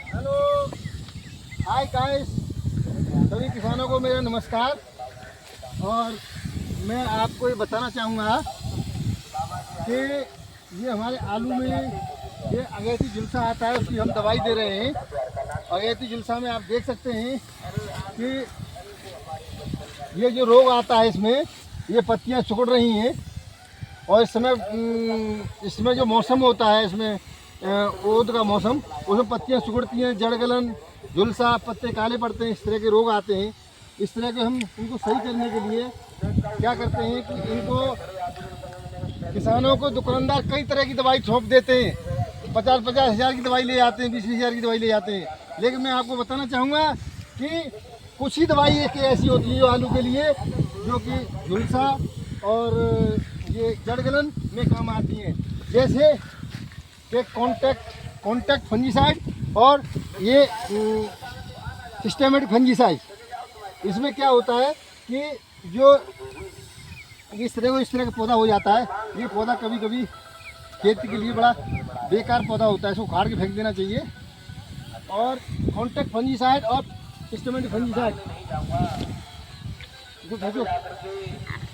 Hello, hi guys, सभी किसानों को मेरा नमस्कार। और मैं आपको ये बताना चाहूँगा कि ये हमारे आलू में ये अगेती झुलसा आता है, उसकी हम दवाई दे रहे हैं। अगेती झुलसा में आप देख सकते हैं कि ये जो रोग आता है इसमें ये पत्तियाँ सिकुड़ रही हैं। और इसमें जो मौसम होता है, इसमें ओद का मौसम, उसमें पत्तियाँ सिकुड़ती हैं, जड़ गलन, झुलसा, पत्ते काले पड़ते हैं, इस तरह के रोग आते हैं। इस तरह के हम इनको सही करने के लिए क्या करते हैं कि इनको किसानों को दुकानदार कई तरह की दवाई थोप देते हैं। 50-50 हज़ार की दवाई ले जाते हैं, 20-20 हज़ार की दवाई ले जाते हैं। लेकिन मैं आपको बताना चाहूँगा कि कुछ ही दवाई एक ऐसी होती है जो आलू के लिए, जो कि झुलसा और ये जड़ गलन में काम आती हैं। जैसे कि कॉन्टैक्ट फंजीसाइड और ये सिस्टेमेटिक फंजीसाइड। इसमें क्या होता है कि जो इस तरह का पौधा हो जाता है, ये पौधा कभी कभी खेती के लिए बड़ा बेकार पौधा होता है, इसको उखाड़ के फेंक देना चाहिए। और कॉन्टैक्ट फंजीसाइड और सिस्टेमेटिक फंजीसाइड इसको फेंको।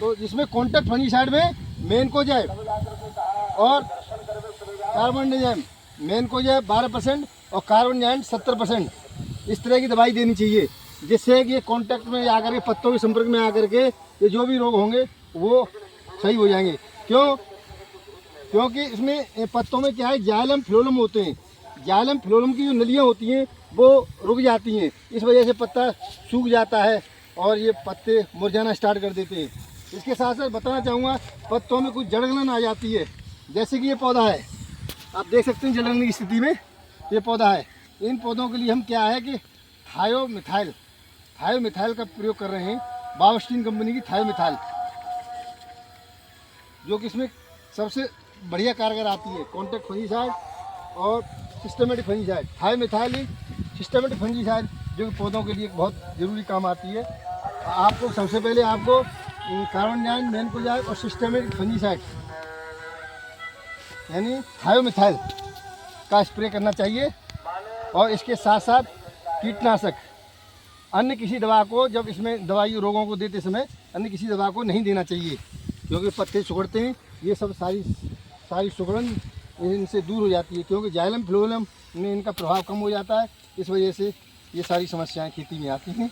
तो जिसमें कॉन्टैक्ट फंजीसाइड में मैनकोजेब और कार्बनडाजिम, मैनकोजेब 12% और कार्बनडाजिम 70%, इस तरह की दवाई देनी चाहिए, जिससे कि ये कॉन्टैक्ट में आकर के, पत्तों के संपर्क में आकर के ये जो भी रोग होंगे वो सही हो जाएंगे। क्योंकि इसमें पत्तों में क्या है, जाइलम फ्लोएम होते हैं। जाइलम फ्लोएम की जो नलियाँ होती हैं वो रुक जाती हैं, इस वजह से पत्ता सूख जाता है और ये पत्ते मुरझाना स्टार्ट कर देते हैं। इसके साथ साथ बताना चाहूँगा, पत्तों में कुछ जड़ गलन आ जाती है। जैसे कि ये पौधा है, आप देख सकते हैं जड़ गलन की स्थिति में ये पौधा है। इन पौधों के लिए हम क्या है कि थायोमिथाइल का प्रयोग कर रहे हैं, बावस्टीन कंपनी की थायोमिथाइल, जो कि इसमें सबसे बढ़िया कारगर आती है। कॉन्टैक्ट फंजीसाइड और सिस्टेमेटिक फंजीसाइड, थायोमिथाइल सिस्टेमेटिक फंजीसाइड, जो कि पौधों के लिए बहुत ज़रूरी काम आती है। आपको सबसे पहले आपको कार्बनडाजिम, मैनकोजेब और सिस्टेमेटिक फंजीसाइड यानी थायोमिथाइल का स्प्रे करना चाहिए। और इसके साथ साथ कीटनाशक, अन्य किसी दवा को, जब इसमें दवाई रोगों को देते समय अन्य किसी दवा को नहीं देना चाहिए, क्योंकि पत्ते सिकुड़ते हैं। ये सब सारी सिकुड़न इनसे दूर हो जाती है, क्योंकि जाइलम फ्लोएम में इनका प्रभाव कम हो जाता है। इस वजह से ये सारी समस्याएं खेती में आती हैं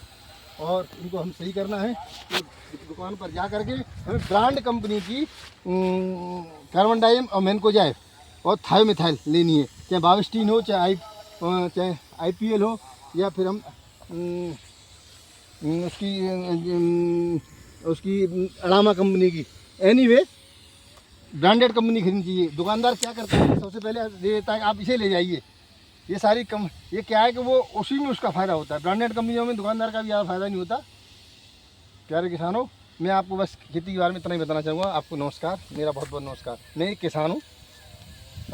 और इनको हम सही करना है तो दुकान पर जा करके हमें ब्रांड कंपनी की कार्बनडाजिम और मैनकोजेब और थायोमिथाइल लेनी है। चाहे बावस्टीन हो, चाहे IPL हो, या फिर हम उसकी अड़ामा कंपनी की, एनीवे ब्रांडेड कंपनी खरीदनी चाहिए। दुकानदार क्या करता है, सबसे पहले दे देता है आप इसे ले जाइए। ये क्या है कि वो उसी में उसका फ़ायदा होता है। ब्रांडेड कंपनियों में दुकानदार का भी ज़्यादा फ़ायदा नहीं होता। प्यारे किसानों, मैं आपको बस खेती के बारे में इतना ही बताना चाहूँगा। आपको नमस्कार, मेरा बहुत बहुत नमस्कार। मैं एक किसान हूँ।